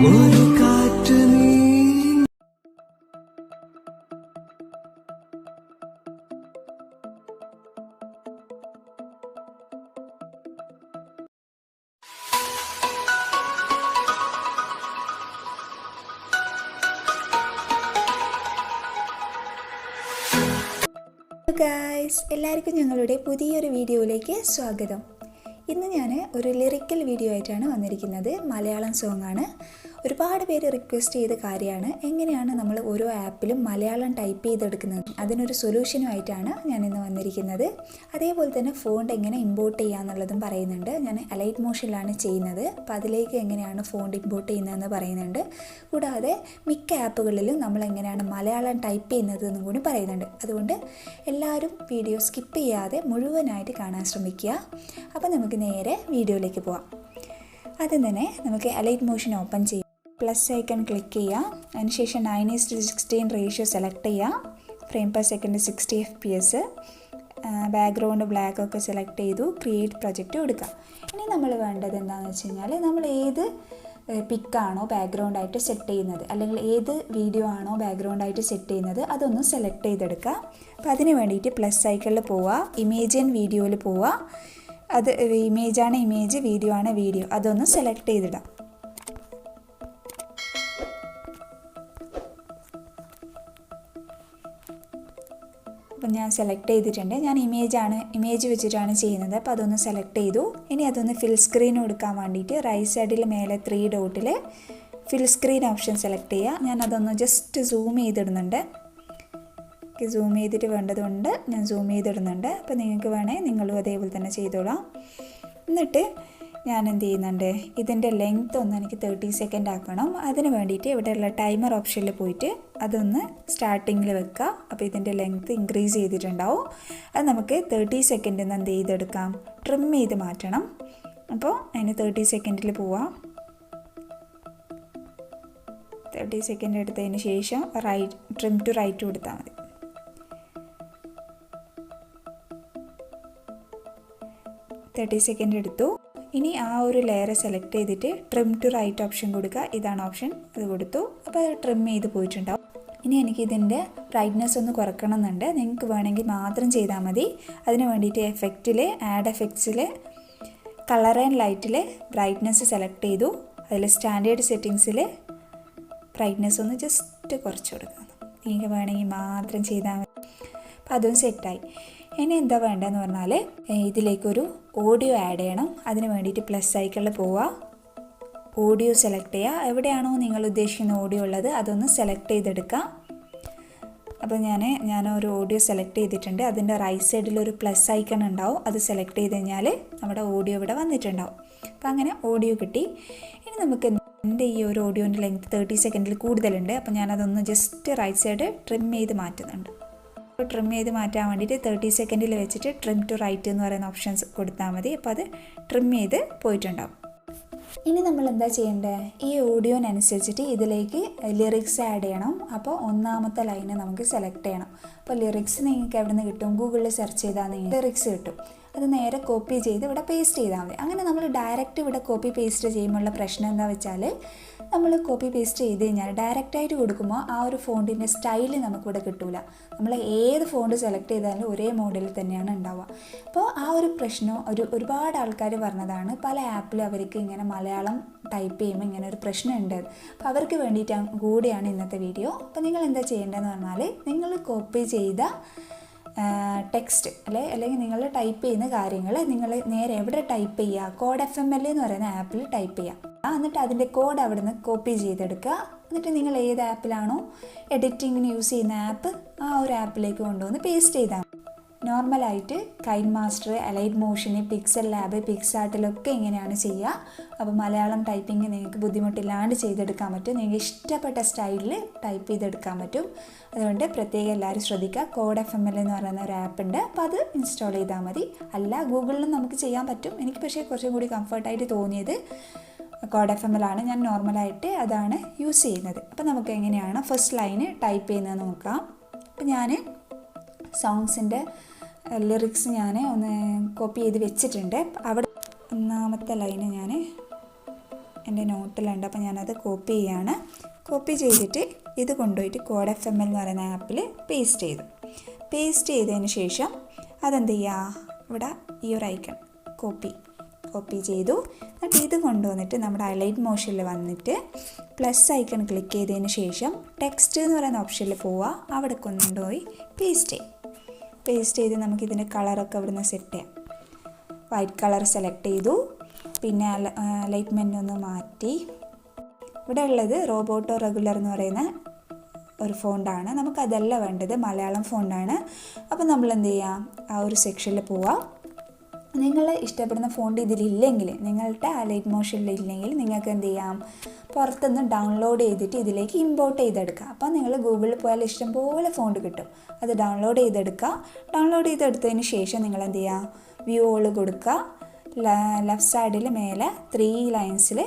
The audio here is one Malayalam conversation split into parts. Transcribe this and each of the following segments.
ഗായ്സ്, എല്ലാവർക്കും ഞങ്ങളുടെ പുതിയൊരു വീഡിയോയിലേക്ക് സ്വാഗതം. ഇന്ന് ഞാൻ ഒരു ലിറിക്കൽ വീഡിയോ ആയിട്ടാണ് വന്നിരിക്കുന്നത്. മലയാളം സോങ് ആണ്. ഒരുപാട് പേര് റിക്വസ്റ്റ് ചെയ്ത കാര്യമാണ് എങ്ങനെയാണ് നമ്മൾ ഓരോ ആപ്പിലും മലയാളം ടൈപ്പ് ചെയ്തെടുക്കുന്നത്. അതിനൊരു സൊല്യൂഷനുമായിട്ടാണ് ഞാൻ ഇന്ന് വന്നിരിക്കുന്നത്. അതേപോലെ തന്നെ ഫോണ്ട് എങ്ങനെ ഇമ്പോർട്ട് ചെയ്യാമെന്നുള്ളതും പറയുന്നുണ്ട്. ഞാൻ അലൈറ്റ് മോഷനിലാണ് ചെയ്യുന്നത്. അപ്പോൾ അതിലേക്ക് എങ്ങനെയാണ് ഫോണ്ട് ഇമ്പോർട്ട് ചെയ്യുന്നതെന്ന് പറയുന്നുണ്ട്. കൂടാതെ മിക്ക ആപ്പുകളിലും നമ്മൾ എങ്ങനെയാണ് മലയാളം ടൈപ്പ് ചെയ്യുന്നതെന്നും കൂടി പറയുന്നുണ്ട്. അതുകൊണ്ട് എല്ലാവരും വീഡിയോ സ്കിപ്പ് ചെയ്യാതെ മുഴുവനായിട്ട് കാണാൻ ശ്രമിക്കുക. അപ്പോൾ നമുക്ക് നേരെ വീഡിയോയിലേക്ക് പോവാം. ആദ്യം തന്നെ നമുക്ക് അലൈറ്റ് മോഷൻ ഓപ്പൺ ചെയ്യാം. പ്ലസ് ഐക്കൺ ക്ലിക്ക് ചെയ്യുക. അതിനുശേഷം 9:16 റേഷ്യോ സെലക്ട് ചെയ്യുക. Frame per second 60 FPS. Background black ഒക്കെ സെലക്ട് ചെയ്തു. ക്രിയേറ്റ് പ്രൊജക്റ്റ് കൊടുക്കുക. ഇനി നമ്മൾ വേണ്ടത് എന്താണെന്ന് വെച്ച് കഴിഞ്ഞാൽ നമ്മൾ ഏത് പിക്കാണോ ബാക്ക്ഗ്രൗണ്ടായിട്ട് സെറ്റ് ചെയ്യുന്നത്, അല്ലെങ്കിൽ ഏത് വീഡിയോ ആണോ ബാക്ക്ഗ്രൗണ്ടായിട്ട് സെറ്റ് ചെയ്യുന്നത്, അതൊന്ന് സെലക്ട് ചെയ്തെടുക്കുക. അപ്പോൾ അതിന് വേണ്ടിയിട്ട് പ്ലസ് ഐക്കണിൽ പോവുക. ഇമേജ് ആൻഡ് വീഡിയോയിൽ പോവുക. അത് ഇമേജാണ് ഇമേജ്, വീഡിയോ ആണ് വീഡിയോ, അതൊന്ന് സെലക്ട് ചെയ്തിടാം. അപ്പം ഞാൻ സെലക്ട് ചെയ്തിട്ടുണ്ട്. ഞാൻ ഇമേജ് വെച്ചിട്ടാണ് ചെയ്യുന്നത്. അപ്പോൾ അതൊന്ന് സെലക്ട് ചെയ്തു. ഇനി അതൊന്ന് ഫിൽ സ്ക്രീൻ കൊടുക്കാൻ വേണ്ടിയിട്ട് റൈറ്റ് സൈഡിൽ മേലെ 3 ഡോട്ടിൽ ഫിൽ സ്ക്രീൻ ഓപ്ഷൻ സെലക്ട് ചെയ്യുക. ഞാൻ അതൊന്ന് ജസ്റ്റ് സൂം ചെയ്തിടുന്നുണ്ട്. സൂം ചെയ്തിട്ട് വേണ്ടതുകൊണ്ട് ഞാൻ സൂം ചെയ്തിടുന്നുണ്ട്. അപ്പോൾ നിങ്ങൾക്ക് വേണേൽ നിങ്ങളും അതേപോലെ തന്നെ ചെയ്തോളാം. എന്നിട്ട് ഞാൻ എന്ത് ചെയ്യുന്നുണ്ട്, ഇതിൻ്റെ ലെങ്ത്ത് ഒന്ന് എനിക്ക് 30 സെക്കൻഡ് ആക്കണം. അതിന് വേണ്ടിയിട്ട് ഇവിടെയുള്ള ടൈമർ ഓപ്ഷനിൽ പോയിട്ട് അതൊന്ന് സ്റ്റാർട്ടിങ്ങിൽ വെക്കുക. അപ്പോൾ ഇതിൻ്റെ ലെങ്ത്ത് ഇൻക്രീസ് ചെയ്തിട്ടുണ്ടാവും. അത് നമുക്ക് 30 സെക്കൻഡിൽ നിന്ന് എന്ത് ചെയ്തെടുക്കാം, ട്രിം ചെയ്ത് മാറ്റണം. അപ്പോൾ അതിന് 30 സെക്കൻഡിൽ പോവാം. 30 സെക്കൻഡ് എടുത്തതിന് ശേഷം ട്രിം ടു റൈറ്റ് കൊടുത്താൽ മതി. 30 സെക്കൻഡ് എടുത്തു. ഇനി ആ ഒരു ലെയർ സെലക്ട് ചെയ്തിട്ട് ട്രിം ടു റൈറ്റ് ഓപ്ഷൻ കൊടുക്കുക. ഇതാണ് ഓപ്ഷൻ, അത് കൊടുത്തു. അപ്പോൾ അത് ട്രിം ചെയ്ത് പോയിട്ടുണ്ടാവും. ഇനി എനിക്ക് ഇതിൻ്റെ ബ്രൈറ്റ്നെസ് ഒന്ന് കുറക്കണം എന്നുണ്ട്. നിങ്ങൾക്ക് വേണമെങ്കിൽ മാത്രം ചെയ്താൽ മതി. അതിന് വേണ്ടിയിട്ട് എഫക്റ്റിൽ ആഡ് എഫക്ട്സിൽ കളർ ആൻഡ് ലൈറ്റിൽ ബ്രൈറ്റ്നെസ് സെലക്ട് ചെയ്തു. അതിൽ സ്റ്റാൻഡേർഡ് സെറ്റിങ്സിൽ ബ്രൈറ്റ്നെസ് ഒന്ന് ജസ്റ്റ് കുറച്ച് കൊടുക്കണം. നിങ്ങൾക്ക് വേണമെങ്കിൽ മാത്രം ചെയ്താൽ മതി. അപ്പോൾ അതും സെറ്റായി. ഇനി എന്താ വേണ്ടതെന്ന് പറഞ്ഞാൽ ഇതിലേക്കൊരു ഓഡിയോ ആഡ് ചെയ്യണം. അതിന് വേണ്ടിയിട്ട് പ്ലസ് ഐക്കണിൽ പോവുക. ഓഡിയോ സെലക്ട് ചെയ്യുക. എവിടെയാണോ നിങ്ങൾ ഉദ്ദേശിക്കുന്ന ഓഡിയോ ഉള്ളത് അതൊന്ന് സെലക്ട് ചെയ്തെടുക്കുക. അപ്പോൾ ഞാനൊരു ഓഡിയോ സെലക്ട് ചെയ്തിട്ടുണ്ട്. അതിൻ്റെ റൈറ്റ് സൈഡിലൊരു പ്ലസ് ഐക്കൺ ഉണ്ടാവും. അത് സെലക്ട് ചെയ്ത് കഴിഞ്ഞാൽ നമ്മുടെ ഓഡിയോ ഇവിടെ വന്നിട്ടുണ്ടാവും. അപ്പോൾ അങ്ങനെ ഓഡിയോ കിട്ടി. ഇനി നമുക്ക് എൻ്റെ ഈ ഒരു ഓഡിയോൻ്റെ ലെങ്ത് 30 സെക്കൻഡിൽ കൂടുതലുണ്ട്. അപ്പോൾ ഞാനതൊന്ന് ജസ്റ്റ് റൈറ്റ് സൈഡ് ട്രിം ചെയ്ത് മാറ്റുന്നുണ്ട്. അപ്പോൾ ട്രിം ചെയ്ത് മാറ്റാൻ വേണ്ടിയിട്ട് 30 സെക്കൻഡിൽ വെച്ചിട്ട് ട്രിം ടു റൈറ്റ് എന്ന് പറയുന്ന ഓപ്ഷൻസ് കൊടുത്താൽ മതി. അപ്പോൾ അത് ട്രിം ചെയ്ത് പോയിട്ടുണ്ടാവും. ഇനി നമ്മൾ എന്താ ചെയ്യേണ്ടത്, ഈ ഓഡിയോനനുസരിച്ചിട്ട് ഇതിലേക്ക് ലിറിക്സ് ആഡ് ചെയ്യണം. അപ്പോൾ ഒന്നാമത്തെ ലൈന് നമുക്ക് സെലക്ട് ചെയ്യണം. അപ്പോൾ ലിറിക്സ് നിങ്ങൾക്ക് എവിടെ നിന്ന് കിട്ടും, ഗൂഗിളിൽ സെർച്ച് ചെയ്താൽ നിങ്ങൾക്ക് ലിറിക്സ് കിട്ടും. അത് നേരെ കോപ്പി ചെയ്ത് ഇവിടെ പേസ്റ്റ് ചെയ്താൽ മതി. അങ്ങനെ നമ്മൾ ഡയറക്റ്റ് ഇവിടെ കോപ്പി പേസ്റ്റ് ചെയ്യുമ്പോഴുള്ള പ്രശ്നം എന്താ വെച്ചാൽ, നമ്മൾ കോപ്പി പേസ്റ്റ് ചെയ്ത് കഴിഞ്ഞാൽ ഡയറക്റ്റായിട്ട് കൊടുക്കുമ്പോൾ ആ ഒരു ഫോണ്ടിൻ്റെ സ്റ്റൈല് നമുക്കിവിടെ കിട്ടില്ല. നമ്മൾ ഏത് ഫോണ്ട് സെലക്ട് ചെയ്താലും ഒരേ മോഡലിൽ തന്നെയാണ് ഉണ്ടാവുക. അപ്പോൾ ആ ഒരു പ്രശ്നം ഒരുപാട് ആൾക്കാർ പറഞ്ഞതാണ്. പല ആപ്പിലും അവർക്ക് ഇങ്ങനെ മലയാളം ടൈപ്പ് ചെയ്യുമ്പോൾ ഇങ്ങനെ ഒരു പ്രശ്നമുണ്ട്. അപ്പോൾ അവർക്ക് വേണ്ടിയിട്ടാണ് കൂടിയാണ് ഇന്നത്തെ വീഡിയോ. അപ്പോൾ നിങ്ങൾ എന്താ ചെയ്യേണ്ടതെന്ന് പറഞ്ഞാൽ, നിങ്ങൾ കോപ്പി ചെയ്ത ടെക്സ്റ്റ് അല്ലെങ്കിൽ നിങ്ങൾ ടൈപ്പ് ചെയ്യുന്ന കാര്യങ്ങൾ നിങ്ങൾ നേരെ എവിടെ ടൈപ്പ് ചെയ്യുക, കോഡ് FML എന്ന് പറയുന്ന ആപ്പിൽ ടൈപ്പ് ചെയ്യുക. എന്നിട്ട് അതിൻ്റെ കോഡ് അവിടെ നിന്ന് കോപ്പി ചെയ്തെടുക്കുക. എന്നിട്ട് നിങ്ങൾ ഏത് ആപ്പിലാണോ എഡിറ്റിങ്ങിന് യൂസ് ചെയ്യുന്ന ആപ്പ്, ആ ഒരു ആപ്പിലേക്ക് കൊണ്ടുവന്ന് പേസ്റ്റ് ചെയ്താൽ മതി. നോർമലായിട്ട് KineMaster, Alight Motion, PixelLab, പിക്സാർട്ടിലൊക്കെ ഇങ്ങനെയാണ് ചെയ്യുക. അപ്പോൾ മലയാളം ടൈപ്പിംഗ് നിങ്ങൾക്ക് ബുദ്ധിമുട്ടില്ലാണ്ട് ചെയ്തെടുക്കാൻ പറ്റും. നിങ്ങൾക്ക് ഇഷ്ടപ്പെട്ട സ്റ്റൈലിൽ ടൈപ്പ് ചെയ്തെടുക്കാൻ പറ്റും. അതുകൊണ്ട് പ്രത്യേകം എല്ലാവരും ശ്രദ്ധിക്കുക. കോഡ് FML എന്ന് പറയുന്ന ഒരു ആപ്പ് ഉണ്ട്. അപ്പോൾ അത് ഇൻസ്റ്റാൾ ചെയ്താൽ മതി. അല്ല, ഗൂഗിളിലും നമുക്ക് ചെയ്യാൻ പറ്റും. എനിക്ക് പക്ഷേ കുറച്ചും കൂടി കംഫർട്ടായിട്ട് തോന്നിയത് കോഡ് FML ആണ്. ഞാൻ നോർമലായിട്ട് അതാണ് യൂസ് ചെയ്യുന്നത്. അപ്പോൾ നമുക്ക് എങ്ങനെയാണ് ഫസ്റ്റ് ലൈന് ടൈപ്പ് ചെയ്യുന്നത് നോക്കാം. അപ്പോൾ ഞാൻ സോങ്സിൻ്റെ ലിറിക്സ് ഞാൻ ഒന്ന് കോപ്പി ചെയ്ത് വെച്ചിട്ടുണ്ട്. അവിടെ ഒന്നാമത്തെ ലൈന് ഞാൻ എൻ്റെ നോട്ടിലുണ്ട്. അപ്പോൾ ഞാനത് കോപ്പി ചെയ്യാണ്. കോപ്പി ചെയ്തിട്ട് ഇത് കൊണ്ടുപോയിട്ട് കോഡ് FM എന്ന് പറയുന്ന ആപ്പിൽ പേസ്റ്റ് ചെയ്തതിന് ശേഷം അതെന്ത് ചെയ്യുക, ഇവിടെ ഈ ഒരു ഐക്കൺ കോപ്പി ചെയ്തു. എന്നിട്ട് ഇത് കൊണ്ടുവന്നിട്ട് നമ്മുടെ അലൈറ്റ് മോഷനിൽ വന്നിട്ട് പ്ലസ് ഐക്കൺ ക്ലിക്ക് ചെയ്തതിന് ശേഷം ടെക്സ്റ്റ് എന്ന് പറയുന്ന ഓപ്ഷനിൽ പോവുക. അവിടെ കൊണ്ടുപോയി പേസ്റ്റ് ചെയ്ത് നമുക്കിതിൻ്റെ കളറൊക്കെ ഇവിടുന്ന് സെറ്റ് ചെയ്യാം. വൈറ്റ് കളർ സെലക്ട് ചെയ്തു. പിന്നെ അലൈറ്റ്മെൻ്റ് ഒന്ന് മാറ്റി. ഇവിടെ ഉള്ളത് റോബോട്ടോ റെഗുലർ എന്ന് പറയുന്ന ഒരു ഫോണ്ടാണ്. നമുക്കതല്ല വേണ്ടത്, മലയാളം ഫോണ്ടാണ്. അപ്പോൾ നമ്മൾ എന്ത് ചെയ്യാം, ആ ഒരു സെക്ഷനിൽ പോവാം. നിങ്ങൾ ഇഷ്ടപ്പെടുന്ന ഫോണ്ട് ഇതിലില്ലെങ്കിൽ, നിങ്ങളുടെ അലൈറ്റ് മോഷനിൽ ഇല്ലെങ്കിൽ നിങ്ങൾക്ക് എന്ത് ചെയ്യാം, പുറത്തുനിന്ന് ഡൗൺലോഡ് ചെയ്തിട്ട് ഇതിലേക്ക് ഇമ്പോർട്ട് ചെയ്തെടുക്കുക. അപ്പോൾ നിങ്ങൾ ഗൂഗിളിൽ പോയാൽ ഇഷ്ടംപോലെ ഫോണ്ട് കിട്ടും. അത് ഡൗൺലോഡ് ചെയ്തെടുക്കുക. ഡൗൺലോഡ് ചെയ്തെടുത്തതിന് ശേഷം നിങ്ങൾ എന്ത് ചെയ്യുക, വ്യൂ ഓൾ കൊടുക്കുക. ലെഫ്റ്റ് സൈഡിൽ മേലെ 3 ലൈൻസിൽ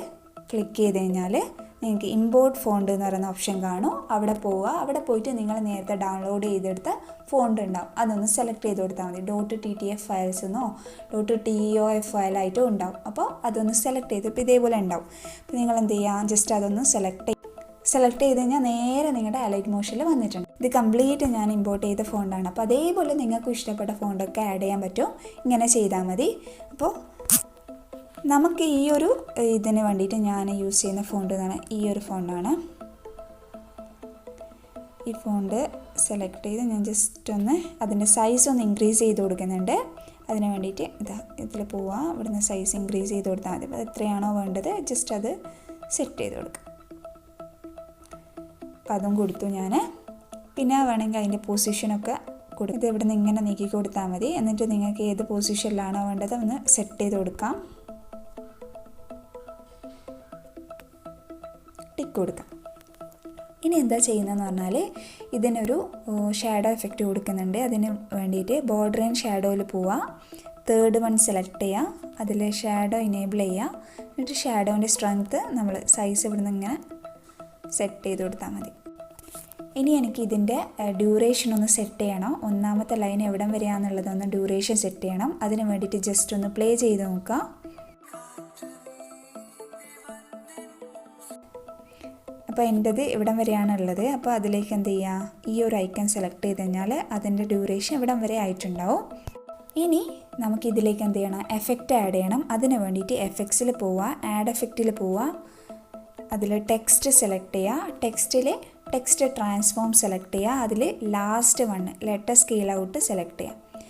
ക്ലിക്ക് ചെയ്ത് കഴിഞ്ഞാൽ നിങ്ങൾക്ക് ഇമ്പോർട്ട് ഫോണ്ട് എന്ന് പറയുന്ന ഓപ്ഷൻ കാണും. അവിടെ പോവുക. അവിടെ പോയിട്ട് നിങ്ങൾ നേരത്തെ ഡൗൺലോഡ് ചെയ്തെടുത്ത ഫോണ്ട് ഉണ്ടാവും, അതൊന്ന് സെലക്ട് ചെയ്ത് കൊടുത്താൽ മതി. .ttf ഫയൽസ് എന്നോ .tof ഫയലായിട്ടും ഉണ്ടാവും. അപ്പോൾ അതൊന്ന് സെലക്ട് ചെയ്ത് ഇപ്പോൾ ഇതേപോലെ ഉണ്ടാവും. അപ്പോൾ നിങ്ങൾ എന്ത് ചെയ്യുക, ജസ്റ്റ് അതൊന്ന് സെലക്ട് ചെയ്ത് കഴിഞ്ഞാൽ നേരെ നിങ്ങളുടെ അലൈറ്റ് മോഷനിൽ വന്നിട്ടുണ്ട്. ഇത് കംപ്ലീറ്റ് ഞാൻ ഇമ്പോർട്ട് ചെയ്ത ഫോണ്ടാണ്. അപ്പോൾ അതേപോലെ നിങ്ങൾക്ക് ഇഷ്ടപ്പെട്ട ഫോണ്ടൊക്കെ ആഡ് ചെയ്യാൻ പറ്റും. ഇങ്ങനെ ചെയ്താൽ മതി. അപ്പോൾ നമുക്ക് ഈ ഒരു ഇതിന് വേണ്ടിയിട്ട് ഞാൻ യൂസ് ചെയ്യുന്ന ഫോണ്ട് എന്ന് പറഞ്ഞാൽ ഈ ഒരു ഫോണ്ടാണ്. ഈ ഫോണ്ട് സെലക്ട് ചെയ്ത് ഞാൻ ജസ്റ്റ് ഒന്ന് അതിൻ്റെ സൈസ് ഒന്ന് ഇൻക്രീസ് ചെയ്ത് കൊടുക്കുന്നുണ്ട്. അതിന് വേണ്ടിയിട്ട് ഇതിൽ പോവുക. ഇവിടുന്ന് സൈസ് ഇൻക്രീസ് ചെയ്ത് കൊടുത്താൽ മതി. അപ്പോൾ എത്രയാണോ വേണ്ടത് ജസ്റ്റ് അത് സെറ്റ് ചെയ്ത് കൊടുക്കുക. അപ്പം അതും കൊടുത്തു ഞാൻ. പിന്നെ വേണമെങ്കിൽ അതിൻ്റെ പൊസിഷനൊക്കെ കൊടുക്കും. ഇത് ഇവിടുന്ന് ഇങ്ങനെ നീക്കി കൊടുത്താൽ മതി. എന്നിട്ട് നിങ്ങൾക്ക് ഏത് പൊസിഷനിലാണോ വേണ്ടത് ഒന്ന് സെറ്റ് ചെയ്ത് കൊടുക്കാം. ടിക്ക് കൊടുക്കാം. ഇനി എന്താ ചെയ്യുന്നതെന്ന് പറഞ്ഞാൽ ഇതിനൊരു ഷാഡോ എഫക്റ്റ് കൊടുക്കുന്നുണ്ട്. അതിന് വേണ്ടിയിട്ട് ബോർഡർ ആൻഡ് ഷാഡോയിൽ പോവുക. 3rd വൺ സെലക്ട് ചെയ്യുക. അതിൽ ഷാഡോ ഇനേബിൾ ചെയ്യുക. എന്നിട്ട് ഷാഡോൻ്റെ സ്ട്രെങ്ത്ത് നമ്മൾ സൈസ് ഇവിടുന്ന് ഇങ്ങനെ സെറ്റ് ചെയ്ത് കൊടുത്താൽ മതി. ഇനി എനിക്ക് ഇതിൻ്റെ ഡ്യൂറേഷൻ ഒന്ന് സെറ്റ് ചെയ്യണം. 1ാമത്തെ ലൈൻ എവിടം വരെയാണെന്നുള്ളതൊന്ന് ഡ്യൂറേഷൻ സെറ്റ് ചെയ്യണം. അതിന് വേണ്ടിയിട്ട് ജസ്റ്റ് ഒന്ന് പ്ലേ ചെയ്ത് നോക്കുക. അപ്പോൾ എൻ്റെത് ഇവിടം വരെയാണുള്ളത്. അപ്പോൾ അതിലേക്ക് എന്ത് ചെയ്യുക, ഈ ഒരു ഐക്കൺ സെലക്ട് ചെയ്ത് കഴിഞ്ഞാൽ അതിൻ്റെ ഡ്യൂറേഷൻ ഇവിടം വരെ ആയിട്ടുണ്ടാവും. ഇനി നമുക്കിതിലേക്ക് എന്ത് ചെയ്യണം, എഫക്റ്റ് ആഡ് ചെയ്യണം. അതിന് വേണ്ടിയിട്ട് എഫക്ട്സിൽ പോവുക. ആഡ് എഫക്റ്റിൽ പോവുക. അതിൽ ടെക്സ്റ്റ് സെലക്ട് ചെയ്യുക. ടെക്സ്റ്റ് ട്രാൻസ്ഫോം സെലക്ട് ചെയ്യുക. അതിൽ last one letter scale out select ചെയ്യുക.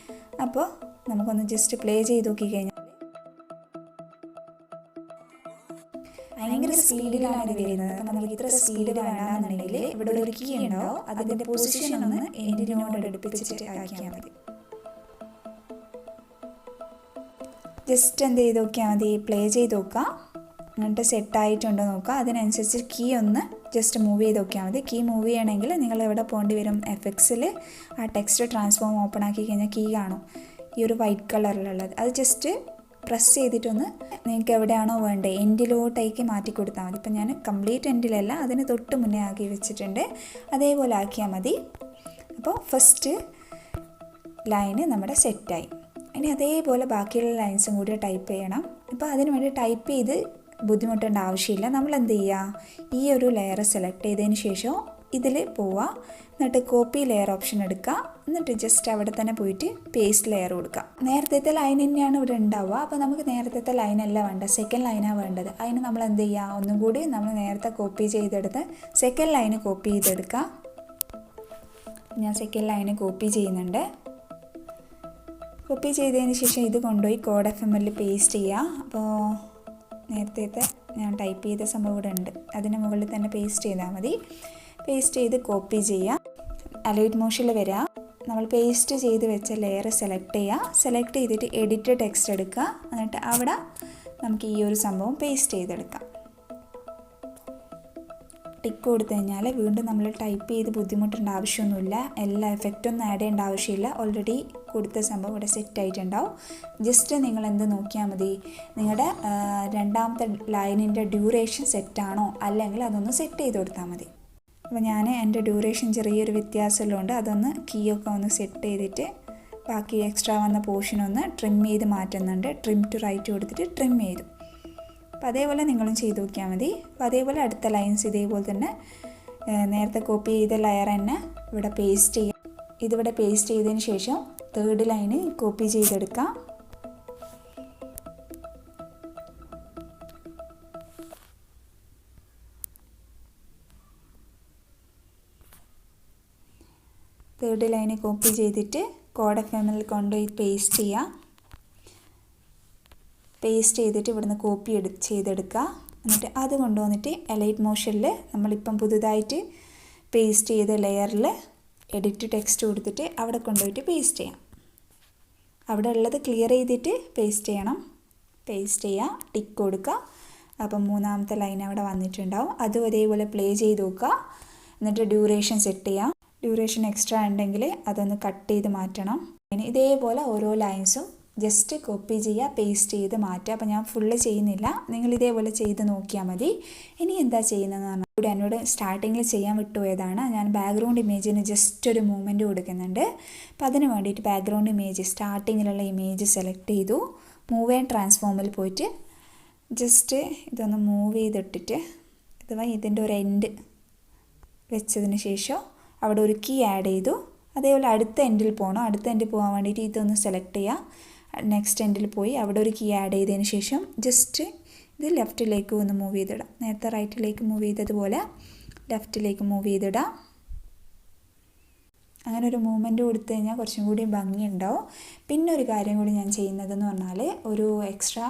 അപ്പോൾ നമുക്കൊന്ന് ജസ്റ്റ് പ്ലേ ചെയ്ത് നോക്കിക്കഴിഞ്ഞാൽ ഭയങ്കര സ്പീഡിലാണ് ഇത് വരുന്നത്. അപ്പോൾ നമുക്ക് ഇത്ര സ്പീഡ് വേണമെന്നുണ്ടെങ്കിൽ ഇവിടെ ഒരു കീ ഉണ്ടാവും. അതിൻ്റെ പൊസിഷൻ ഒന്ന് എൻഡിനോട് അടുപ്പിച്ചിട്ട് ആക്കിയാൽ മതി. ജസ്റ്റ് എന്ത് ചെയ്ത് നോക്കിയാൽ മതി, പ്ലേ ചെയ്ത് നോക്കുക. എന്നിട്ട് സെറ്റായിട്ടുണ്ടോ നോക്കുക. അതിനനുസരിച്ച് കീ ഒന്ന് ജസ്റ്റ് മൂവ് ചെയ്ത് നോക്കിയാൽ മതി. കീ മൂവ് ചെയ്യണമെങ്കിൽ നിങ്ങൾ എവിടെ പോകേണ്ടി വരും, എഫക്ട്സിൽ ആ ടെക്സ്റ്റ് ട്രാൻസ്ഫോം ഓപ്പൺ ആക്കി കഴിഞ്ഞാൽ കീ കാണും, ഈ ഒരു വൈറ്റ് കളറിലുള്ളത്. അത് ജസ്റ്റ് പ്രസ് ചെയ്തിട്ടൊന്ന് നിങ്ങൾക്ക് എവിടെയാണോ വേണ്ടത് എൻഡിലോട്ടേക്ക് മാറ്റി കൊടുത്താൽ മതി. ഇപ്പം ഞാൻ കംപ്ലീറ്റ് എൻഡിലല്ല, അതിന് തൊട്ട് മുന്നേ ആക്കി വെച്ചിട്ടുണ്ട്. അതേപോലെ ആക്കിയാൽ മതി. അപ്പോൾ ഫസ്റ്റ് ലൈന് നമ്മുടെ സെറ്റായി. ഇനി അതേപോലെ ബാക്കിയുള്ള ലൈൻസും കൂടി ടൈപ്പ് ചെയ്യണം. അപ്പോൾ അതിന് വേണ്ടി ടൈപ്പ് ചെയ്ത് ബുദ്ധിമുട്ടേണ്ട ആവശ്യമില്ല. നമ്മൾ എന്ത് ചെയ്യുക, ഈ ഒരു ലെയർ സെലക്ട് ചെയ്തതിന് ശേഷം ഇതിൽ പോവുക. എന്നിട്ട് കോപ്പി ലെയർ ഓപ്ഷൻ എടുക്കുക. എന്നിട്ട് ജസ്റ്റ് അവിടെ തന്നെ പോയിട്ട് പേസ്റ്റ് ലെയർ കൊടുക്കുക. നേരത്തെ ലൈൻ തന്നെയാണ് ഇവിടെ ഉണ്ടാവുക. അപ്പോൾ നമുക്ക് നേരത്തെ ലൈനല്ല വേണ്ടത്, സെക്കൻഡ് ലൈനാണ് വേണ്ടത്. അതിന് നമ്മൾ എന്ത് ചെയ്യുക, ഒന്നും കൂടി നമ്മൾ നേരത്തെ കോപ്പി ചെയ്തെടുത്ത് സെക്കൻഡ് ലൈന് കോപ്പി ചെയ്തെടുക്കുക. ഞാൻ സെക്കൻഡ് ലൈന് കോപ്പി ചെയ്യുന്നുണ്ട്. കോപ്പി ചെയ്തതിന് ശേഷം ഇത് കൊണ്ടുപോയി കോഡ് FM പേസ്റ്റ് ചെയ്യുക. അപ്പോൾ നേരത്തെ ഞാൻ ടൈപ്പ് ചെയ്ത സംഭവം ഇവിടെ ഉണ്ട്, അതിന് മുകളിൽ തന്നെ പേസ്റ്റ് ചെയ്താൽ മതി. പേസ്റ്റ് ചെയ്ത് കോപ്പി ചെയ്യുക. അലൈറ്റ് മോഷനിൽ വരിക. നമ്മൾ പേസ്റ്റ് ചെയ്ത് വെച്ച ലെയർ സെലക്ട് ചെയ്യുക. സെലക്ട് ചെയ്തിട്ട് എഡിറ്റ് ടെക്സ്റ്റ് എടുക്കുക. എന്നിട്ട് അവിടെ നമുക്ക് ഈ ഒരു സംഭവം പേസ്റ്റ് ചെയ്തെടുക്കാം. ടിക്ക് കൊടുത്തു കഴിഞ്ഞാൽ വീണ്ടും നമ്മൾ ടൈപ്പ് ചെയ്ത് ബുദ്ധിമുട്ടേണ്ട ആവശ്യമൊന്നുമില്ല. എല്ലാ എഫക്റ്റൊന്നും ആഡ് ചെയ്യേണ്ട ആവശ്യമില്ല. ഓൾറെഡി കൊടുത്ത സംഭവം ഇവിടെ സെറ്റ് ആയിട്ടുണ്ടാവും. ജസ്റ്റ് നിങ്ങൾ എന്ത് നോക്കിയാൽ മതി, നിങ്ങളുടെ 2ാമത്തെ ലൈനിൻ്റെ ഡ്യൂറേഷൻ സെറ്റാണോ അല്ലെങ്കിൽ അതൊന്ന് സെറ്റ് ചെയ്ത് കൊടുത്താൽ മതി. അപ്പോൾ ഞാൻ എൻ്റെ ഡ്യൂറേഷൻ ചെറിയൊരു വ്യത്യാസമുള്ളതുകൊണ്ട് അതൊന്ന് കീയൊക്കെ ഒന്ന് സെറ്റ് ചെയ്തിട്ട് ബാക്കി എക്സ്ട്രാ വന്ന പോർഷൻ ഒന്ന് ട്രിം ചെയ്ത് മാറ്റുന്നുണ്ട്. ട്രിം ടു റൈറ്റ് കൊടുത്തിട്ട് ട്രിം ചെയ്തു. അപ്പോൾ അതേപോലെ നിങ്ങളും ചെയ്ത് നോക്കിയാൽ മതി. അപ്പോൾ അതേപോലെ അടുത്ത ലൈൻസ് ഇതേപോലെ തന്നെ നേരത്തെ കോപ്പി ചെയ്ത ലെയർ തന്നെ ഇവിടെ പേസ്റ്റ് ചെയ്യാം. ഇതിവിടെ പേസ്റ്റ് ചെയ്തതിന് ശേഷം തേർഡ് ലൈന് കോപ്പി ചെയ്തെടുക്കാം. തേർഡ് ലൈന് കോപ്പി ചെയ്തിട്ട് കോഡ് FM-ൽ കൊണ്ടുപോയി പേസ്റ്റ് ചെയ്യുക. പേസ്റ്റ് ചെയ്തിട്ട് ഇവിടുന്ന് കോപ്പി ചെയ്തെടുക്കുക. എന്നിട്ട് അത് കൊണ്ടുവന്നിട്ട് അലൈറ്റ് മോഷനിൽ നമ്മളിപ്പം പുതുതായിട്ട് പേസ്റ്റ് ചെയ്ത ലെയറിൽ എഡിറ്റ് ടെക്സ്റ്റ് കൊടുത്തിട്ട് അവിടെ കൊണ്ടുപോയിട്ട് പേസ്റ്റ് ചെയ്യാം. അവിടെ ഉള്ളത് ക്ലിയർ ചെയ്തിട്ട് പേസ്റ്റ് ചെയ്യണം. പേസ്റ്റ് ചെയ്യുക, ടിക്ക് കൊടുക്കുക. അപ്പം മൂന്നാമത്തെ ലൈൻ അവിടെ വന്നിട്ടുണ്ടാവും. അതും അതേപോലെ പ്ലേ ചെയ്ത് നോക്കുക. എന്നിട്ട് ഡ്യൂറേഷൻ സെറ്റ് ചെയ്യാം. ഡ്യൂറേഷൻ എക്സ്ട്രാ ഉണ്ടെങ്കിൽ അതൊന്ന് കട്ട് ചെയ്ത് മാറ്റണം. ഇനി ഇതേപോലെ ഓരോ ലൈൻസും ജസ്റ്റ് കോപ്പി ചെയ്യുക, പേസ്റ്റ് ചെയ്ത് മാറ്റുക. അപ്പോൾ ഞാൻ ഫുള്ള് ചെയ്യുന്നില്ല, നിങ്ങൾ ഇതേപോലെ ചെയ്ത് നോക്കിയാൽ മതി. ഇനി എന്താ ചെയ്യുന്നതെന്ന് പറഞ്ഞാൽ ഇവിടെ എന്നോട് സ്റ്റാർട്ടിങ്ങിൽ ചെയ്യാൻ വിട്ടുപോയതാണ്. ഞാൻ ബാക്ക്ഗ്രൗണ്ട് ഇമേജിന് ജസ്റ്റ് ഒരു മൂവ്മെൻറ്റ് കൊടുക്കുന്നുണ്ട്. അപ്പോൾ അതിന് വേണ്ടിയിട്ട് ബാക്ക്ഗ്രൗണ്ട് ഇമേജ് സ്റ്റാർട്ടിങ്ങിലുള്ള ഇമേജ് സെലക്ട് ചെയ്തു. മൂവ് ആൻഡ് ട്രാൻസ്ഫോമിൽ പോയിട്ട് ജസ്റ്റ് ഇതൊന്ന് മൂവ് ചെയ്തിട്ടിട്ട് അഥവാ ഇതിൻ്റെ ഒരു എൻഡ് വെച്ചതിന് ശേഷം അവിടെ ഒരു കീ ആഡ് ചെയ്തു. അതേപോലെ അടുത്ത എൻഡിൽ പോകണം. അടുത്ത എൻഡിൽ പോകാൻ വേണ്ടിയിട്ട് ഇതൊന്ന് സെലക്ട് ചെയ്യുക. നെക്സ്റ്റ് എൻഡിൽ പോയി അവിടെ ഒരു കീ ആഡ് ചെയ്തതിന് ശേഷം ജസ്റ്റ് ഇത് ലെഫ്റ്റിലേക്ക് ഒന്ന് മൂവ് ചെയ്തിടാം. നേരത്തെ റൈറ്റിലേക്ക് മൂവ് ചെയ്തതുപോലെ ലെഫ്റ്റിലേക്ക് മൂവ് ചെയ്തിടാം. അങ്ങനെ ഒരു മൂവ്മെൻറ്റ് കൊടുത്തു കഴിഞ്ഞാൽ കുറച്ചും കൂടി ഭംഗിയുണ്ടാവും. പിന്നെ ഒരു കാര്യം കൂടി ഞാൻ ചെയ്യുന്നതെന്ന് പറഞ്ഞാൽ ഒരു എക്സ്ട്രാ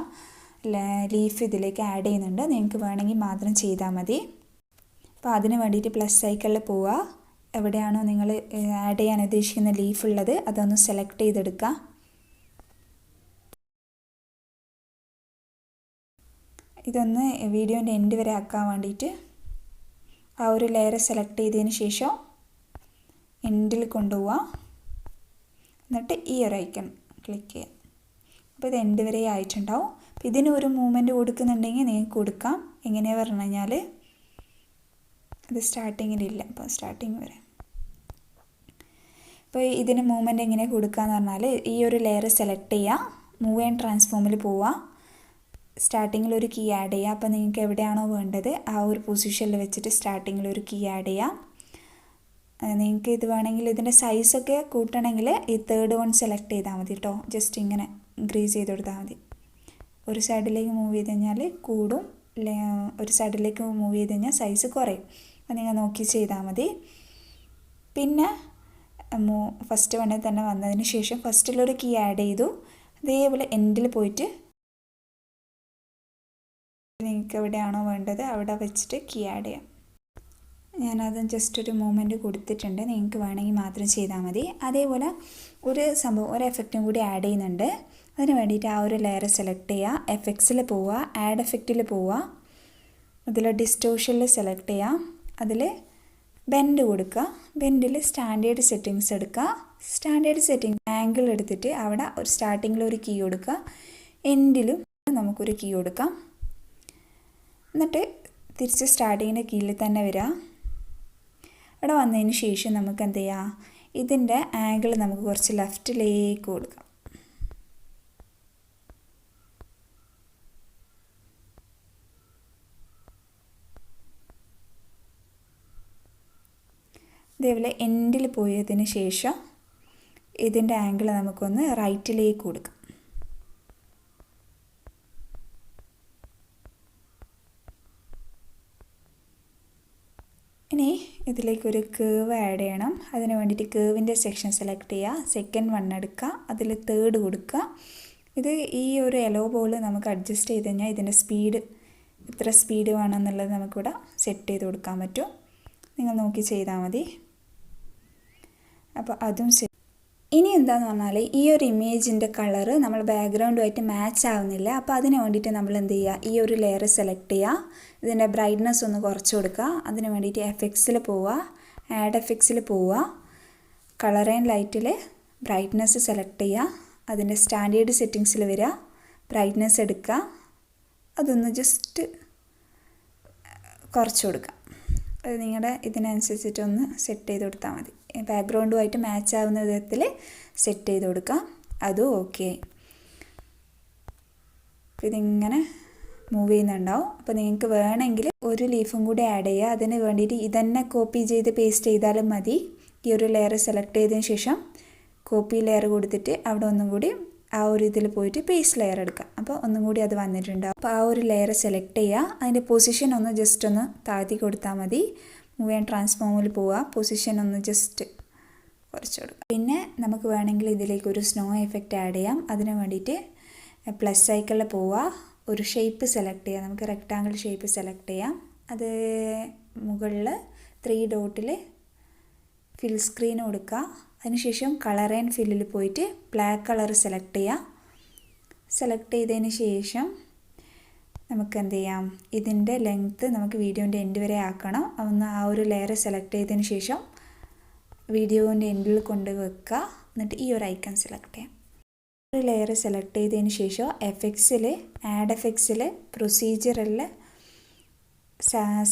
ലീഫ് ഇതിലേക്ക് ആഡ് ചെയ്യുന്നുണ്ട്. നിങ്ങൾക്ക് വേണമെങ്കിൽ മാത്രം ചെയ്താൽ മതി. അപ്പോൾ അതിന് വേണ്ടിയിട്ട് പ്ലസ് ഐക്കണിൽ പോവുക. എവിടെയാണോ നിങ്ങൾ ആഡ് ചെയ്യാൻ ഉദ്ദേശിക്കുന്ന ലീഫ് ഉള്ളത് അതൊന്ന് സെലക്ട് ചെയ്തെടുക്കുക. ഇതൊന്ന് വീഡിയോൻ്റെ എൻഡ് വരെ ആക്കാൻ വേണ്ടിയിട്ട് ആ ഒരു ലെയർ സെലക്ട് ചെയ്തതിന് ശേഷം എൻഡിൽ കൊണ്ടുപോവുക. എന്നിട്ട് ഈ ഒരു ഐക്കൺ ക്ലിക്ക് ചെയ്യുക. അപ്പോൾ ഇത് എൻഡ് വരെ ആയിട്ടുണ്ടാവും. അപ്പോൾ ഇതിന് ഒരു മൂവ്മെൻറ്റ് കൊടുക്കുന്നുണ്ടെങ്കിൽ നിങ്ങൾക്ക് കൊടുക്കാം. എങ്ങനെയാണ് പറഞ്ഞു കഴിഞ്ഞാൽ അത് സ്റ്റാർട്ടിങ്ങിലില്ല. അപ്പോൾ സ്റ്റാർട്ടിങ് വരെ അപ്പോൾ ഇതിന് മൂവ്മെൻറ്റ് എങ്ങനെ കൊടുക്കുകയെന്ന് പറഞ്ഞാൽ ഈ ഒരു ലെയർ സെലക്ട് ചെയ്യുക, മൂവ് ആൻഡ് ട്രാൻസ്ഫോമിൽ പോവുക, സ്റ്റാർട്ടിങ്ങിൽ ഒരു കീ ആഡ് ചെയ്യുക. അപ്പോൾ നിങ്ങൾക്ക് എവിടെയാണോ വേണ്ടത് ആ ഒരു പൊസിഷനിൽ വെച്ചിട്ട് സ്റ്റാർട്ടിങ്ങിൽ ഒരു കീ ആഡ് ചെയ്യാം. നിങ്ങൾക്ക് ഇത് വേണമെങ്കിൽ ഇതിൻ്റെ സൈസൊക്കെ കൂട്ടണമെങ്കിൽ ഈ തേർഡ് വൺ സെലക്ട് ചെയ്താൽ മതി കേട്ടോ. ജസ്റ്റ് ഇങ്ങനെ ഇൻക്രീസ് ചെയ്ത് കൊടുത്താൽ മതി. ഒരു സൈഡിലേക്ക് മൂവ് ചെയ്ത് കഴിഞ്ഞാൽ കൂടും, ഒരു സൈഡിലേക്ക് മൂവ് ചെയ്ത് കഴിഞ്ഞാൽ സൈസ് കുറയും. അത് നിങ്ങൾ നോക്കി ചെയ്താൽ മതി. പിന്നെ ഫസ്റ്റ് വണ്ണിൽ തന്നെ വന്നതിന് ശേഷം ഫസ്റ്റിലൊരു കീ ആഡ് ചെയ്തു. അതേപോലെ എൻഡിൽ പോയിട്ട് നിങ്ങൾക്ക് എവിടെയാണോ വേണ്ടത് അവിടെ വെച്ചിട്ട് കീ ആഡ് ചെയ്യാം. ഞാനത് ജസ്റ്റ് ഒരു മൂവ്മെൻറ്റ് കൊടുത്തിട്ടുണ്ട്. നിങ്ങൾക്ക് വേണമെങ്കിൽ മാത്രം ചെയ്താൽ മതി. അതേപോലെ ഒരു സംഭവം ഒരു എഫക്റ്റും കൂടി ആഡ് ചെയ്യുന്നുണ്ട്. അതിന് വേണ്ടിയിട്ട് ആ ഒരു ലെയർ സെലക്ട് ചെയ്യുക, എഫക്ട്സിൽ പോവുക, ആഡ് എഫക്റ്റിൽ പോവുക, അതിൽ ഡിസ്റ്റോഷനിൽ സെലക്ട് ചെയ്യുക, അതിൽ ബെൻഡ് കൊടുക്കുക. ബെൻഡിൽ സ്റ്റാൻഡേർഡ് സെറ്റിങ്സ് എടുക്കുക. സ്റ്റാൻഡേർഡ് സെറ്റിംഗ് ആംഗിൾ എടുത്തിട്ട് അവിടെ ഒരു സ്റ്റാർട്ടിങ്ങിൽ ഒരു കീ കൊടുക്കുക, എൻഡിലും നമുക്കൊരു കീ കൊടുക്കാം. എന്നിട്ട് തിരിച്ച് സ്റ്റാർട്ടിങ്ങിൻ്റെ കീഴിൽ തന്നെ വരിക. അവിടെ വന്നതിന് ശേഷം നമുക്ക് എന്ത് ചെയ്യാം, ഇതിൻ്റെ ആംഗിൾ നമുക്ക് കുറച്ച് ലെഫ്റ്റിലേക്ക് കൊടുക്കാം. ഇതേപോലെ എൻഡിൽ പോയതിന് ശേഷം ഇതിൻ്റെ ആംഗിൾ നമുക്കൊന്ന് റൈറ്റിലേക്ക് കൊടുക്കാം. ഇനി ഇതിലേക്കൊരു കേവ് ആഡ് ചെയ്യണം. അതിന് വേണ്ടിയിട്ട് കേവിൻ്റെ സെക്ഷൻ സെലക്ട് ചെയ്യുക, സെക്കൻഡ് വൺ എടുക്കുക, അതിൽ തേർഡ് കൊടുക്കുക. ഇത് ഈ ഒരു യെല്ലോ ബോൾ നമുക്ക് അഡ്ജസ്റ്റ് ചെയ്ത് കഴിഞ്ഞാൽ ഇതിൻ്റെ സ്പീഡ് ഇത്ര സ്പീഡ് വേണമെന്നുള്ളത് നമുക്കിവിടെ സെറ്റ് ചെയ്ത് കൊടുക്കാൻ പറ്റും. നിങ്ങൾ നോക്കി ചെയ്താൽ മതി. അപ്പോൾ അതും ഇനി എന്താന്ന് പറഞ്ഞാൽ ഈ ഒരു ഇമേജിൻ്റെ കളറ് നമ്മൾ ബാക്ക്ഗ്രൗണ്ടുമായിട്ട് മാച്ച് ആവുന്നില്ല. അപ്പോൾ അതിന് വേണ്ടിയിട്ട് നമ്മൾ എന്ത് ചെയ്യുക, ഈ ഒരു ലെയർ സെലക്ട് ചെയ്യുക, ഇതിൻ്റെ ബ്രൈറ്റ്നസ് ഒന്ന് കുറച്ച് കൊടുക്കുക. അതിന് വേണ്ടിയിട്ട് എഫക്ട്സിൽ പോവുക, ആഡ് എഫക്ട്സിൽ പോവുക, കളർ ആൻഡ് ലൈറ്റിൽ ബ്രൈറ്റ്നസ് സെലക്ട് ചെയ്യുക, അതിൻ്റെ സ്റ്റാൻഡേർഡ് സെറ്റിങ്സിൽ വരിക, ബ്രൈറ്റ്നസ് എടുക്കുക, അതൊന്ന് ജസ്റ്റ് കുറച്ച് കൊടുക്കുക. അത് നിങ്ങളുടെ ഇതിനനുസരിച്ചിട്ടൊന്ന് സെറ്റ് ചെയ്ത് കൊടുത്താൽ മതി. ബാക്ക്ഗ്രൗണ്ടുമായിട്ട് മാച്ച് ആവുന്ന വിധത്തിൽ സെറ്റ് ചെയ്ത് കൊടുക്കാം. അതും ഓക്കെ. ഇതിങ്ങനെ മൂവ് ചെയ്യുന്നുണ്ടാവും. അപ്പോൾ നിങ്ങൾക്ക് വേണമെങ്കിൽ ഒരു ലീഫും കൂടി ആഡ് ചെയ്യുക. അതിന് വേണ്ടിയിട്ട് ഇതന്നെ കോപ്പി ചെയ്ത് പേസ്റ്റ് ചെയ്താലും മതി. ഈ ഒരു ലെയർ സെലക്ട് ചെയ്തതിന് ശേഷം കോപ്പി ലെയർ കൊടുത്തിട്ട് അവിടെ ഒന്നും കൂടി ആ ഒരു ഇതിൽ പോയിട്ട് പേസ്റ്റ് ലെയർ എടുക്കുക. അപ്പോൾ ഒന്നും കൂടി അത് വന്നിട്ടുണ്ടാവും. അപ്പോൾ ആ ഒരു ലെയർ സെലക്ട് ചെയ്യുക. അതിൻ്റെ പൊസിഷൻ ഒന്ന് ജസ്റ്റ് ഒന്ന് താഴ്ത്തി കൊടുത്താൽ മതി. മൂവ് ആൻഡ് ട്രാൻസ്ഫോമിൽ പോവുക. പൊസിഷൻ ഒന്ന് ജസ്റ്റ് കുറച്ച് കൊടുക്കുക. പിന്നെ നമുക്ക് വേണമെങ്കിൽ ഇതിലേക്ക് ഒരു സ്നോ എഫക്റ്റ് ആഡ് ചെയ്യാം. അതിന് വേണ്ടിയിട്ട് പ്ലസ് സൈക്കിളിൽ പോവുക. ഒരു ഷേപ്പ് സെലക്ട് ചെയ്യുക. നമുക്ക് റെക്റ്റാങ്കിൾ ഷേപ്പ് സെലക്ട് ചെയ്യാം. അത് മുകളിൽ 3 ഡോട്ടിൽ ഫിൽ സ്ക്രീൻ കൊടുക്കുക. അതിനുശേഷം കളർ ആൻഡ് ഫില്ലിൽ പോയിട്ട് ബ്ലാക്ക് കളർ സെലക്ട് ചെയ്യുക. സെലക്ട് ചെയ്തതിന് ശേഷം നമുക്ക് എന്ത് ചെയ്യാം, ഇതിൻ്റെ ലെങ്ത്ത് നമുക്ക് വീഡിയോൻ്റെ എൻഡ് വരെ ആക്കണം. ഒന്ന് ആ ഒരു ലെയർ സെലക്ട് ചെയ്തതിന് ശേഷം വീഡിയോൻ്റെ എൻഡിൽ കൊണ്ട് വെക്കുക. എന്നിട്ട് ഈ ഒരു ഐക്കൺ സെലക്ട് ചെയ്യാം. ഒരു ലെയർ സെലക്ട് ചെയ്തതിന് ശേഷം എഫക്ട്സിൽ ആഡ് എഫക്ട്സിൽ പ്രൊസീജിയറിൽ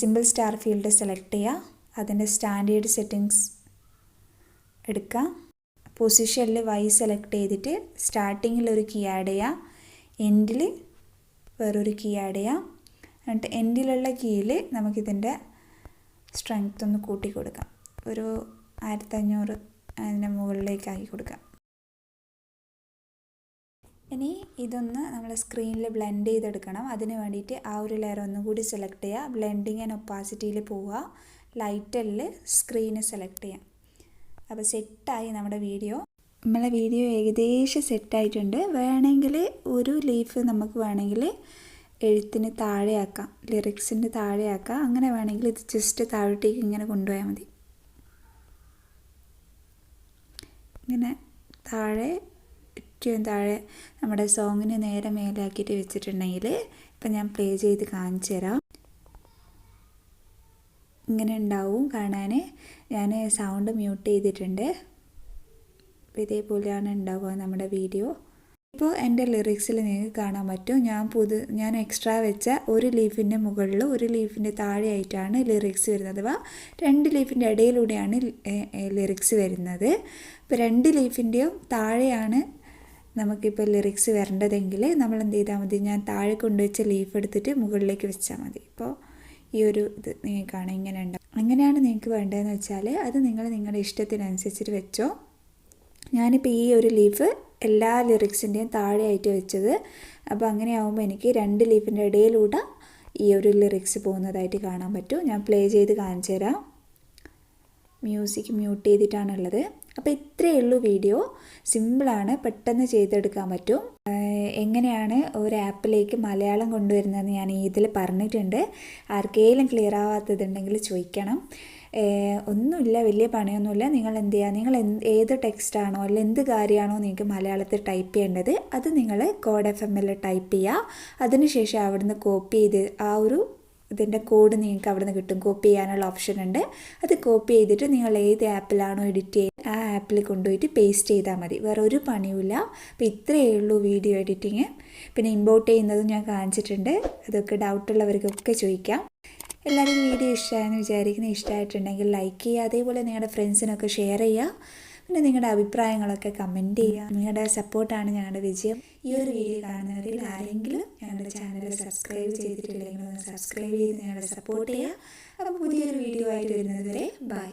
സിമ്പിൾ സ്റ്റാർ ഫീൽഡ് സെലക്ട് ചെയ്യുക. അതിൻ്റെ സ്റ്റാൻഡേർഡ് സെറ്റിങ്സ് എടുക്കുക. പൊസിഷനിൽ Y സെലക്ട് ചെയ്തിട്ട് സ്റ്റാർട്ടിങ്ങിൽ ഒരു കീ ആഡ് ചെയ്യുക, എൻഡിൽ വേറൊരു കീ ആഡ് ചെയ്യുക. എന്നിട്ട് എൻഡിലുള്ള കീയിൽ നമുക്കിതിൻ്റെ സ്ട്രെങ്ത് ഒന്ന് കൂട്ടി കൊടുക്കാം. ഒരു 1500 അതിൻ്റെ മുകളിലേക്ക് ആക്കി കൊടുക്കാം. ഇനി ഇതൊന്ന് നമ്മൾ സ്ക്രീനിൽ ബ്ലെൻഡ് ചെയ്തെടുക്കണം. അതിന് വേണ്ടിയിട്ട് ആ ഒരു ലെയർ ഒന്നും കൂടി സെലക്ട് ചെയ്യുക. ബ്ലെൻഡിങ് ആൻഡ് ഒപ്പാസിറ്റിയിൽ പോവുക. ലൈറ്റലിൽ സ്ക്രീന് സെലക്ട് ചെയ്യാം. അപ്പോൾ സെറ്റായി നമ്മുടെ വീഡിയോ. നമ്മളെ വീഡിയോ ഏകദേശം സെറ്റായിട്ടുണ്ട്. വേണമെങ്കിൽ ഒരു ലീഫ് നമുക്ക് വേണമെങ്കിൽ എഴുത്തിന് താഴെയാക്കാം, ലിറിക്സിൻ്റെ താഴെയാക്കാം. അങ്ങനെ വേണമെങ്കിൽ ഇത് ജസ്റ്റ് താഴോട്ടേക്ക് ഇങ്ങനെ കൊണ്ടുപോയാൽ മതി. ഇങ്ങനെ താഴെ ഏറ്റവും താഴെ നമ്മുടെ സോങ്ങിന് നേരെ മേലാക്കിയിട്ട് വെച്ചിട്ടുണ്ടെങ്കിൽ ഇപ്പം ഞാൻ പ്ലേ ചെയ്ത് കാണിച്ചു തരാം. ഇങ്ങനെ ഉണ്ടാവും കാണാൻ. ഞാൻ സൗണ്ട് മ്യൂട്ട് ചെയ്തിട്ടുണ്ട്. അപ്പോൾ ഇതേപോലെയാണ് ഉണ്ടാവുക നമ്മുടെ വീഡിയോ. ഇപ്പോൾ എൻ്റെ ലിറിക്സിൽ നിങ്ങൾക്ക് കാണാൻ പറ്റും. ഞാൻ എക്സ്ട്രാ വെച്ച ഒരു ലീഫിൻ്റെ മുകളിൽ ഒരു ലീഫിൻ്റെ താഴെയായിട്ടാണ് ലിറിക്സ് വരുന്നത്. അഥവാ 2 ലീഫിൻ്റെ ഇടയിലൂടെയാണ് ലിറിക്സ് വരുന്നത്. ഇപ്പോൾ 2 ലീഫിൻ്റെയും താഴെയാണ് നമുക്കിപ്പോൾ ലിറിക്സ് വരേണ്ടതെങ്കിൽ നമ്മൾ എന്ത് ചെയ്താൽ മതി, ഞാൻ താഴെ കൊണ്ടുവച്ച ലീഫ് എടുത്തിട്ട് മുകളിലേക്ക് വെച്ചാൽ മതി. ഇപ്പോൾ ഈ ഒരു ഇത് നിങ്ങൾക്കാണ് ഇങ്ങനെ ഉണ്ടാവും. അങ്ങനെയാണ് നിങ്ങൾക്ക് വേണ്ടതെന്ന് വെച്ചാൽ അത് നിങ്ങളുടെ ഇഷ്ടത്തിനനുസരിച്ചിട്ട് വെച്ചോ. ഞാനിപ്പോൾ ഈ ഒരു ലീഫ് എല്ലാ ലിറിക്സിൻ്റെയും താഴെയായിട്ട് വെച്ചത്. അപ്പോൾ അങ്ങനെ ആകുമ്പോൾ എനിക്ക് 2 ലീഫിൻ്റെ ഇടയിലൂടെ ഈ ഒരു ലിറിക്സ് പോകുന്നതായിട്ട് കാണാൻ പറ്റും. ഞാൻ പ്ലേ ചെയ്ത് കാണിച്ചു തരാം. മ്യൂസിക് മ്യൂട്ട് ചെയ്തിട്ടാണുള്ളത്. അപ്പോൾ ഇത്രയേ ഉള്ളൂ വീഡിയോ. സിമ്പിളാണ്, പെട്ടെന്ന് ചെയ്തെടുക്കാൻ പറ്റും. എങ്ങനെയാണ് ഒരു ആപ്പിലേക്ക് മലയാളം കൊണ്ടുവരുന്നതെന്ന് ഞാൻ ഇതിൽ പറഞ്ഞിട്ടുണ്ട്. ആർക്കെങ്കിലും ക്ലിയർ ആവാത്തതുണ്ടെങ്കിൽ ചോദിക്കണം. ഒന്നുമില്ല, വലിയ പണിയൊന്നുമില്ല. നിങ്ങൾ എന്ത് ചെയ്യുക, നിങ്ങൾ ഏത് ടെക്സ്റ്റാണോ അല്ലെങ്കിൽ എന്ത് കാര്യമാണോ നിങ്ങൾക്ക് മലയാളത്തിൽ ടൈപ്പ് ചെയ്യേണ്ടത് അത് നിങ്ങൾ കോഡ് FM-ൽ ടൈപ്പ് ചെയ്യുക. അതിനുശേഷം അവിടുന്ന് കോപ്പി ചെയ്ത് ആ ഒരു ഇതിൻ്റെ കോഡ് നിങ്ങൾക്ക് അവിടെ നിന്ന് കിട്ടും. കോപ്പി ചെയ്യാനുള്ള ഓപ്ഷൻ ഉണ്ട്. അത് കോപ്പി ചെയ്തിട്ട് നിങ്ങൾ ഏത് ആപ്പിലാണോ എഡിറ്റ് ചെയ്യുക ആ ആപ്പിൽ കൊണ്ടുപോയിട്ട് പേസ്റ്റ് ചെയ്താൽ മതി. വേറെ ഒരു പണിയുമില്ല. അപ്പോൾ ഇത്രയേ ഉള്ളൂ വീഡിയോ എഡിറ്റിങ്. പിന്നെ ഇമ്പോർട്ട് ചെയ്യുന്നതും ഞാൻ കാണിച്ചിട്ടുണ്ട്. അതൊക്കെ ഡൗട്ടുള്ളവർക്കൊക്കെ ചോദിക്കാം. എല്ലാവരും വീഡിയോ ഇഷ്ടമായെന്ന് വിചാരിക്കുന്നത്. ഇഷ്ടമായിട്ടുണ്ടെങ്കിൽ ലൈക്ക് ചെയ്യുക. അതേപോലെ നിങ്ങളുടെ ഫ്രണ്ട്സിനൊക്കെ ഷെയർ ചെയ്യുക. പിന്നെ നിങ്ങളുടെ അഭിപ്രായങ്ങളൊക്കെ കമൻറ്റ് ചെയ്യുക. നിങ്ങളുടെ സപ്പോർട്ടാണ് ഞങ്ങളുടെ വിജയം. ഈ ഒരു വീഡിയോ കാണുന്നവരിൽ ആരെങ്കിലും ഞങ്ങളുടെ ചാനൽ സബ്സ്ക്രൈബ് ചെയ്തിട്ടില്ലെങ്കിൽ ഒന്ന് സബ്സ്ക്രൈബ് ചെയ്ത് ഞങ്ങളെ സപ്പോർട്ട് ചെയ്യുക. അപ്പോൾ പുതിയൊരു വീഡിയോ ആയിട്ട് വരുന്നത് വരെ ബൈ.